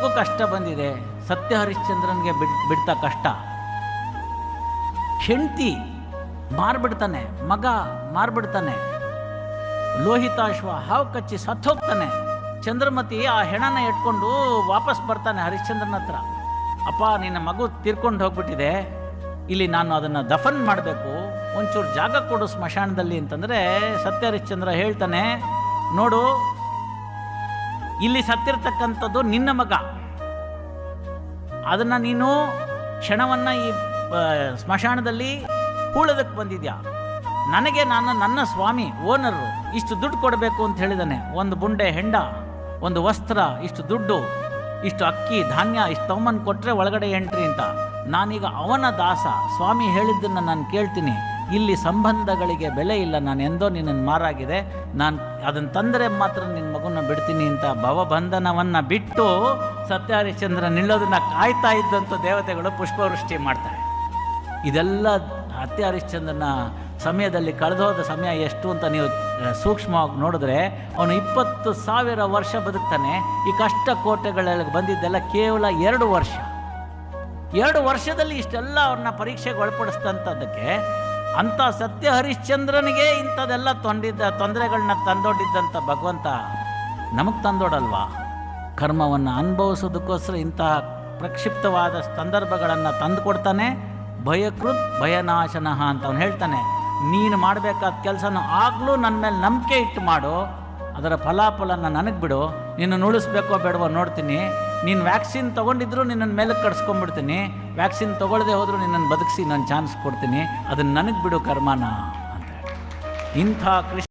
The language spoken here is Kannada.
ಮಗು ಕಷ್ಟ ಬಂದಿದೆ, ಸತ್ಯ ಹರಿಶ್ಚಂದ್ರನಿಗೆ ಬಿಡ್ತಾ ಕಷ್ಟ. ಹೆಂಡತಿ ಮಾರ್ಬಿಡ್ತಾನೆ, ಮಗ ಮಾರ್ಬಿಡ್ತಾನೆ, ಲೋಹಿತಾಶ್ವ ಹಾವು ಕಚ್ಚಿ ಸತ್ತೋಗ್ತಾನೆ. ಚಂದ್ರಮತಿ ಆ ಹೆಣನ ಇಟ್ಕೊಂಡು ವಾಪಸ್ ಬರ್ತಾನೆ ಹರಿಶ್ಚಂದ್ರನ ಹತ್ರ. ಅಪ್ಪ, ನಿನ್ನ ಮಗು ತೀರ್ಕೊಂಡು ಹೋಗ್ಬಿಟ್ಟಿದೆ, ಇಲ್ಲಿ ನಾನು ಅದನ್ನು ದಫನ್ ಮಾಡಬೇಕು, ಒಂಚೂರು ಜಾಗ ಕೊಡು ಸ್ಮಶಾನದಲ್ಲಿ ಅಂತಂದರೆ ಸತ್ಯ ಹರಿಶ್ಚಂದ್ರ ಹೇಳ್ತಾನೆ, ನೋಡು, ಇಲ್ಲಿ ಸತ್ತಿರ್ತಕ್ಕಂಥದ್ದು ನಿನ್ನ ಮಗ, ಅದನ್ನು ನೀನು ಕ್ಷಣವನ್ನು ಈ ಸ್ಮಶಾನದಲ್ಲಿ ಹೂಳೋದಕ್ಕೆ ಬಂದಿದ್ಯಾ. ನಾನು ನನ್ನ ಸ್ವಾಮಿ ಓನರು ಇಷ್ಟು ದುಡ್ಡು ಕೊಡಬೇಕು ಅಂತ ಹೇಳಿದಾನೆ. ಒಂದು ಬುಂಡೆ ಹೆಂಡ, ಒಂದು ವಸ್ತ್ರ, ಇಷ್ಟು ದುಡ್ಡು, ಇಷ್ಟು ಅಕ್ಕಿ ಧಾನ್ಯ, ಇಷ್ಟು ತಗೊಂಬಂದು ಕೊಟ್ಟರೆ ಒಳಗಡೆ ಎಂಟ್ರಿ ಅಂತ. ನಾನೀಗ ಅವನ ದಾಸ, ಸ್ವಾಮಿ ಹೇಳಿದ್ದನ್ನು ನಾನು ಕೇಳ್ತೀನಿ. ಇಲ್ಲಿ ಸಂಬಂಧಗಳಿಗೆ ಬೆಲೆ ಇಲ್ಲ, ನಾನು ಎಂದೋ ನಿನ್ನನ್ನು ಮಾರಾಗಿದೆ, ನಾನು ಅದನ್ನು ತಂದರೆ ಮಾತ್ರ ನಿನ್ನ ಮಗುನ ಬಿಡ್ತೀನಿ ಅಂತ ಭವಬಂಧನವನ್ನು ಬಿಟ್ಟು ಸತ್ಯ ಹರಿಶ್ಚಂದ್ರ ನಿಲ್ಲೋದನ್ನು ಕಾಯ್ತಾ ಇದ್ದಂಥ ದೇವತೆಗಳು ಪುಷ್ಪವೃಷ್ಟಿ ಮಾಡ್ತಾರೆ. ಇದೆಲ್ಲ ಸತ್ಯ ಹರಿಶ್ಚಂದ್ರನ ಸಮಯದಲ್ಲಿ ಕಳೆದೋದ ಸಮಯ ಎಷ್ಟು ಅಂತ ನೀವು ಸೂಕ್ಷ್ಮವಾಗಿ ನೋಡಿದ್ರೆ ಅವನು 20,000 ವರ್ಷ ಬದುಕ್ತಾನೆ. ಈ ಕಷ್ಟ ಕೋಟೆಗಳಲ್ಲಿ ಬಂದಿದ್ದೆಲ್ಲ ಕೇವಲ 2 ವರ್ಷ. 2 ವರ್ಷದಲ್ಲಿ ಇಷ್ಟೆಲ್ಲ ಅವ್ರನ್ನ ಪರೀಕ್ಷೆಗೆ ಒಳಪಡಿಸ್ತಂಥದ್ದಕ್ಕೆ ಅಂಥ ಸತ್ಯ ಹರಿಶ್ಚಂದ್ರನಿಗೆ ಇಂಥದ್ದೆಲ್ಲ ತೊಂದರೆಗಳನ್ನ ತಂದೊಡ್ಡಿದ್ದಂಥ ಭಗವಂತ ನಮಗೆ ತಂದೊಡಲ್ವಾ? ಕರ್ಮವನ್ನು ಅನುಭವಿಸೋದಕ್ಕೋಸ್ಕರ ಇಂತಹ ಪ್ರಕ್ಷಿಪ್ತವಾದ ಸಂದರ್ಭಗಳನ್ನು ತಂದುಕೊಡ್ತಾನೆ. ಭಯಕೃತ್ ಭಯನಾಶನಃ ಅಂತ ಅವನು ಹೇಳ್ತಾನೆ. ನೀನು ಮಾಡಬೇಕಾದ ಕೆಲಸನ ಆಗಲೂ ನನ್ನ ಮೇಲೆ ನಂಬಿಕೆ ಇಟ್ಟು ಮಾಡು, ಅದರ ಫಲಾಫಲನ ನನಗೆ ಬಿಡು. ನಿನ್ನನ್ನು ಉಳಿಸ್ಬೇಕೋ ಬೇಡವೋ ನೋಡ್ತೀನಿ. ನೀನು ವ್ಯಾಕ್ಸಿನ್ ತೊಗೊಂಡಿದ್ರು ನಿನ್ನನ್ನು ಮೇಲಕ್ಕೆ ಕಟ್ಸ್ಕೊಂಡ್ಬಿಡ್ತೀನಿ, ವ್ಯಾಕ್ಸಿನ್ ತೊಗೊಳ್ಳದೆ ಹೋದರೂ ನಿನ್ನನ್ನು ಬದುಕಿಸಿ ನಾನು ಚಾನ್ಸ್ ಕೊಡ್ತೀನಿ, ಅದನ್ನು ನನಗೆ ಬಿಡು ಕರ್ಮನ ಅಂತ. ಇಂಥ ಕೃಷ್ಣ